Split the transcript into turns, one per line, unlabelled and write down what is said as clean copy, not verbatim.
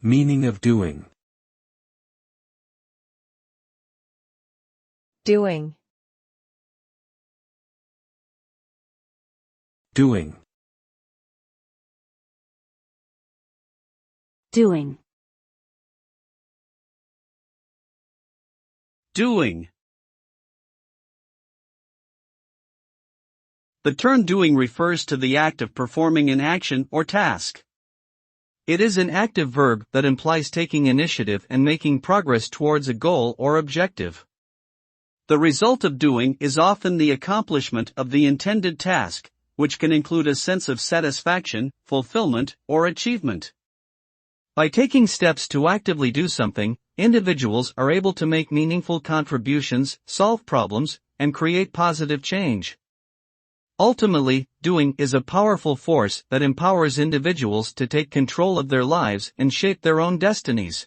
Meaning of doing.
Doing.
Doing.
Doing.
Doing. The term doing refers to the act of performing an action or task. It is an active verb that implies taking initiative and making progress towards a goal or objective. The result of doing is often the accomplishment of the intended task, which can include a sense of satisfaction, fulfillment, or achievement. By taking steps to actively do something, individuals are able to make meaningful contributions, solve problems, and create positive change. Ultimately, doing is a powerful force that empowers individuals to take control of their lives and shape their own destinies.